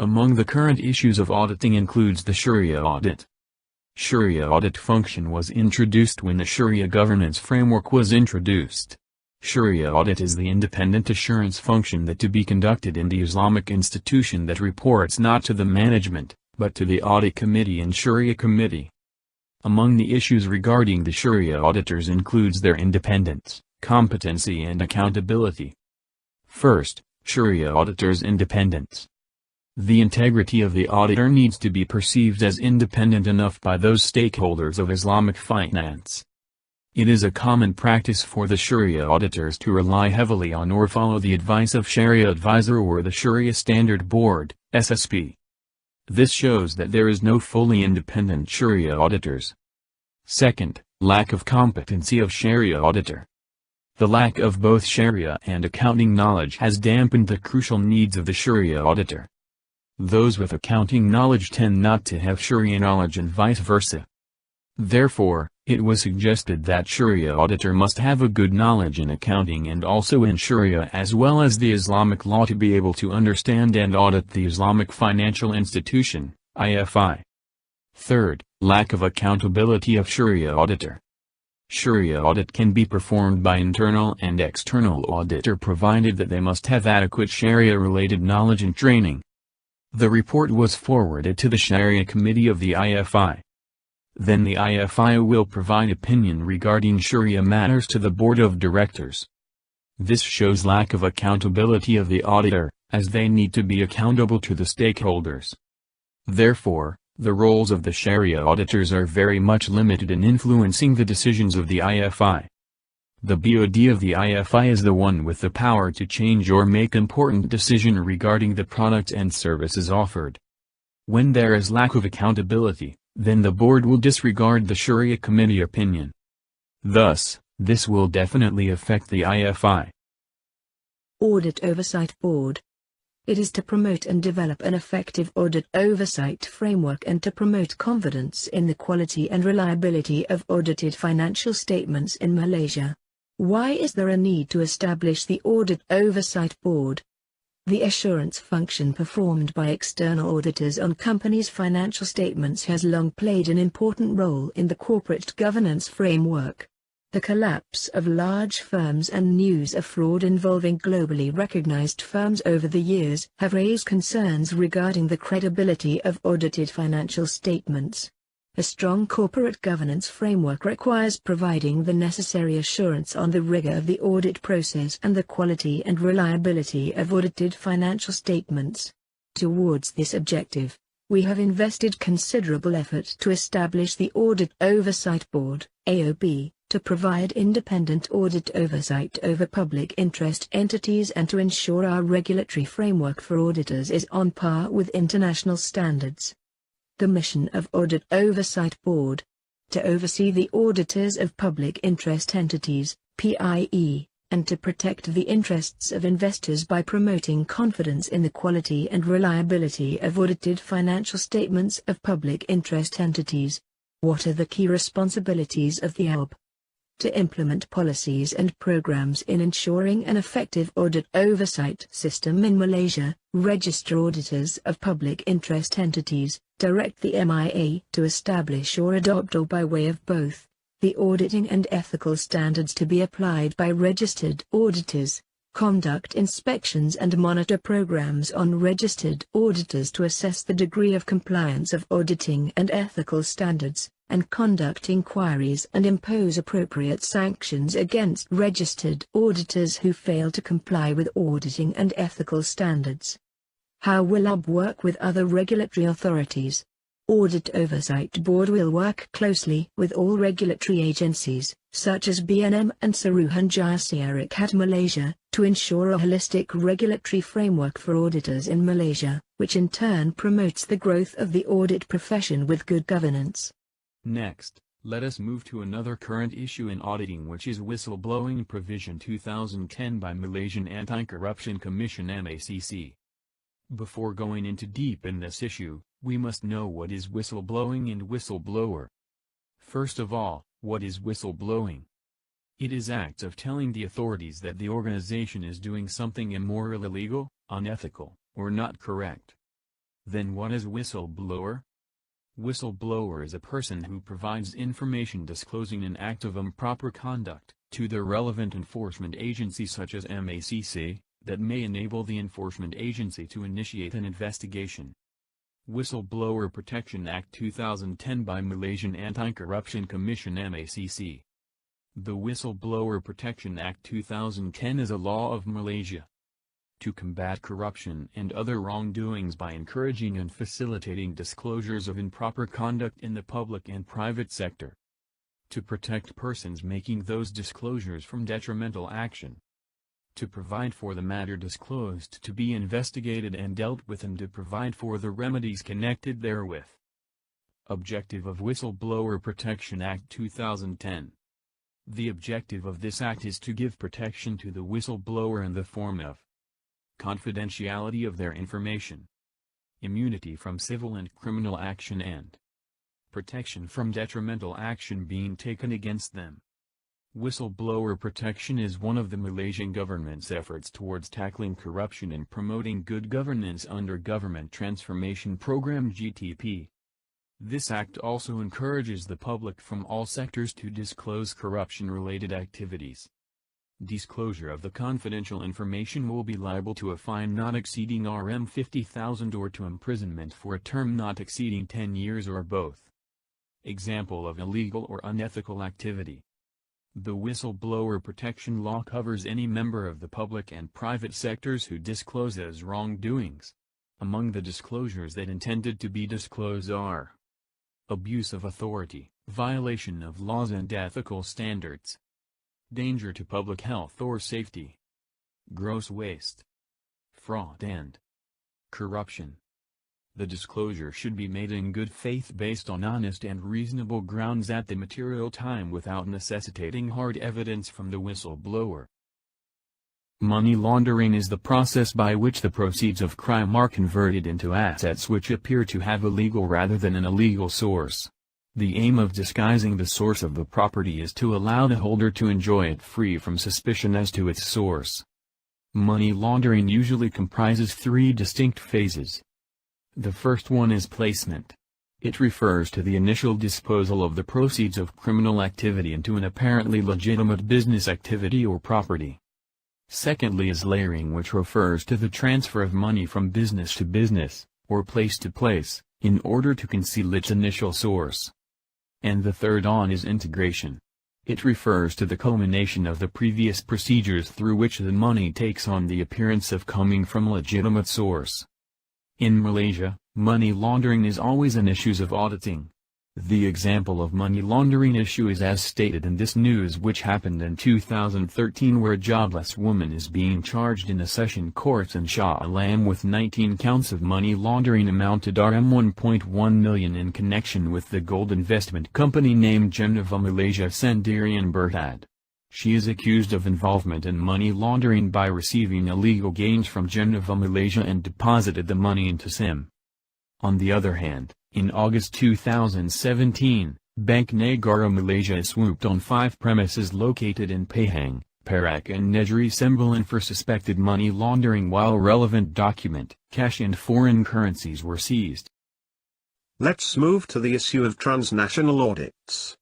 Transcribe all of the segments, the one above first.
Among the current issues of auditing includes the Sharia audit. Sharia audit function was introduced when the Sharia governance framework was introduced. Sharia audit is the independent assurance function that to be conducted in the Islamic institution that reports not to the management, but to the audit committee and Sharia committee. Among the issues regarding the Sharia auditors includes their independence, competency and accountability. First, Sharia auditors' independence. The integrity of the auditor needs to be perceived as independent enough by those stakeholders of Islamic finance. It is a common practice for the Sharia auditors to rely heavily on or follow the advice of Sharia advisor or the Sharia Standard Board, SSB. This shows that there is no fully independent Sharia auditors. Second, lack of competency of Sharia auditor. The lack of both Sharia and accounting knowledge has dampened the crucial needs of the Sharia auditor. Those with accounting knowledge tend not to have Sharia knowledge and vice versa. Therefore, it was suggested that Sharia auditor must have a good knowledge in accounting and also in Sharia as well as the Islamic law to be able to understand and audit the Islamic financial institution, IFI. Third, lack of accountability of Sharia auditor. Sharia audit can be performed by internal and external auditor provided that they must have adequate Sharia-related knowledge and training. The report was forwarded to the Sharia Committee of the IFI. Then the IFI will provide opinion regarding Sharia matters to the Board of Directors. This shows lack of accountability of the auditor, as they need to be accountable to the stakeholders. Therefore, the roles of the Sharia auditors are very much limited in influencing the decisions of the IFI. The BOD of the IFI is the one with the power to change or make important decision regarding the products and services offered. When there is lack of accountability, then the board will disregard the Sharia committee opinion. Thus, this will definitely affect the IFI. Audit Oversight Board. It is to promote and develop an effective audit oversight framework and to promote confidence in the quality and reliability of audited financial statements in Malaysia. Why is there a need to establish the Audit Oversight Board? The assurance function performed by external auditors on companies' financial statements has long played an important role in the corporate governance framework. The collapse of large firms and news of fraud involving globally recognized firms over the years have raised concerns regarding the credibility of audited financial statements. A strong corporate governance framework requires providing the necessary assurance on the rigor of the audit process and the quality and reliability of audited financial statements. Towards this objective, we have invested considerable effort to establish the Audit Oversight Board, AOB, to provide independent audit oversight over public interest entities and to ensure our regulatory framework for auditors is on par with international standards. The mission of Audit Oversight Board: to oversee the auditors of public interest entities, PIE, and to protect the interests of investors by promoting confidence in the quality and reliability of audited financial statements of public interest entities. What are the key responsibilities of the AOB? To implement policies and programs in ensuring an effective audit oversight system in Malaysia, register auditors of public interest entities, direct the MIA to establish or adopt or by way of both, the auditing and ethical standards to be applied by registered auditors, conduct inspections and monitor programs on registered auditors to assess the degree of compliance of auditing and ethical standards, and conduct inquiries and impose appropriate sanctions against registered auditors who fail to comply with auditing and ethical standards. How will AOB work with other regulatory authorities? Audit Oversight Board will work closely with all regulatory agencies, such as BNM and Suruhanjaya Syarikat Malaysia, to ensure a holistic regulatory framework for auditors in Malaysia, which in turn promotes the growth of the audit profession with good governance. Next, let us move to another current issue in auditing, which is Whistleblowing Provision 2010 by Malaysian Anti-Corruption Commission MACC. Before going into deep in this issue, we must know what is whistleblowing and whistleblower. First of all, what is whistleblowing? It is acts of telling the authorities that the organization is doing something immoral, illegal, unethical, or not correct. Then what is whistleblower? Whistleblower is a person who provides information disclosing an act of improper conduct to the relevant enforcement agency such as MACC, that may enable the enforcement agency to initiate an investigation. Whistleblower Protection Act 2010 by Malaysian Anti-Corruption Commission MACC. The Whistleblower Protection Act 2010 is a law of Malaysia to combat corruption and other wrongdoings by encouraging and facilitating disclosures of improper conduct in the public and private sector, to protect persons making those disclosures from detrimental action, to provide for the matter disclosed to be investigated and dealt with, and to provide for the remedies connected therewith. Objective of Whistleblower Protection Act 2010. The objective of this act is to give protection to the whistleblower in the form of confidentiality of their information, immunity from civil and criminal action, and protection from detrimental action being taken against them. Whistleblower protection is one of the Malaysian government's efforts towards tackling corruption and promoting good governance under Government Transformation Program (GTP). This act also encourages the public from all sectors to disclose corruption-related activities. Disclosure of the confidential information will be liable to a fine not exceeding Rm 50,000 or to imprisonment for a term not exceeding 10 years or both. Example of illegal or unethical activity. The Whistleblower Protection Law covers any member of the public and private sectors who discloses wrongdoings. Among the disclosures that intended to be disclosed are abuse of authority, violation of laws and ethical standards, danger to public health or safety, gross waste, fraud and corruption. The disclosure should be made in good faith based on honest and reasonable grounds at the material time without necessitating hard evidence from the whistleblower. Money laundering is the process by which the proceeds of crime are converted into assets which appear to have a legal rather than an illegal source. The aim of disguising the source of the property is to allow the holder to enjoy it free from suspicion as to its source. Money laundering usually comprises three distinct phases. The first one is placement. It refers to the initial disposal of the proceeds of criminal activity into an apparently legitimate business activity or property. Secondly is layering, which refers to the transfer of money from business to business, or place to place, in order to conceal its initial source. And the third on is integration. It refers to the culmination of the previous procedures through which the money takes on the appearance of coming from a legitimate source. In Malaysia, money laundering is always an issue of auditing. The example of money laundering issue is as stated in this news, which happened in 2013, where a jobless woman is being charged in a session court in Shah Alam with 19 counts of money laundering amounted Rm 1.1 million in connection with the gold investment company named Geneva Malaysia Sendirian Berhad. She is accused of involvement in money laundering by receiving illegal gains from Geneva Malaysia and deposited the money into SIM. On the other hand, in August 2017, Bank Negara Malaysia swooped on 5 premises located in Pahang, Perak and Negeri Sembilan for suspected money laundering, while relevant document, cash and foreign currencies were seized. Let's move to the issue of transnational audits.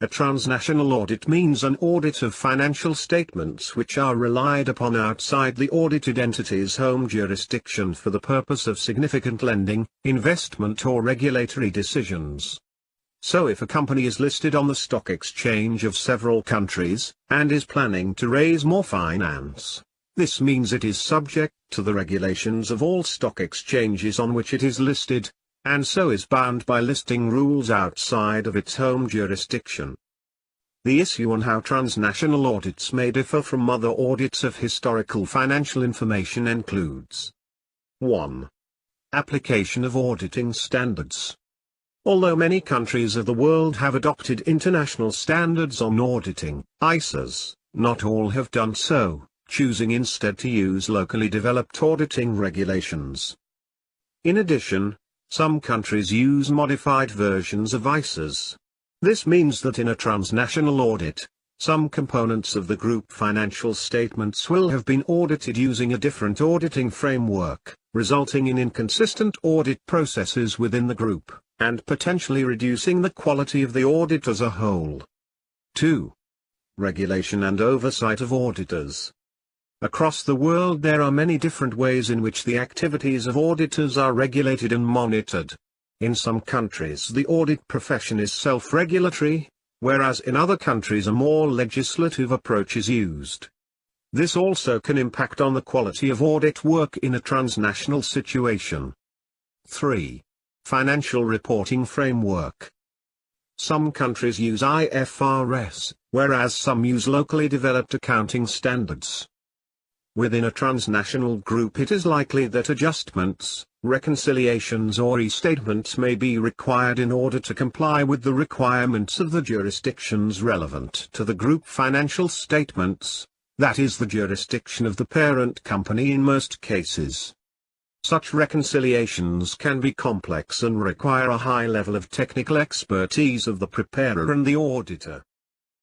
A transnational audit means an audit of financial statements which are relied upon outside the audited entity's home jurisdiction for the purpose of significant lending, investment or regulatory decisions. So if a company is listed on the stock exchange of several countries, and is planning to raise more finance, this means it is subject to the regulations of all stock exchanges on which it is listed, and so is bound by listing rules outside of its home jurisdiction. The issue on how transnational audits may differ from other audits of historical financial information includes 1. Application of auditing standards. Although many countries of the world have adopted international standards on auditing, ISAs, not all have done so, choosing instead to use locally developed auditing regulations. In addition, some countries use modified versions of ISAs. This means that in a transnational audit, Some components of the group financial statements will have been audited using a different auditing framework, resulting in inconsistent audit processes within the group, and potentially reducing the quality of the audit as a whole. 2. Regulation and oversight of auditors. Across the world there are many different ways in which the activities of auditors are regulated and monitored. In some countries the audit profession is self-regulatory, whereas in other countries a more legislative approach is used. This also can impact on the quality of audit work in a transnational situation. 3. Financial reporting framework. Some countries use IFRS, whereas some use locally developed accounting standards. Within a transnational group it is likely that adjustments, reconciliations or restatements may be required in order to comply with the requirements of the jurisdictions relevant to the group financial statements, that is the jurisdiction of the parent company in most cases. Such reconciliations can be complex and require a high level of technical expertise of the preparer and the auditor.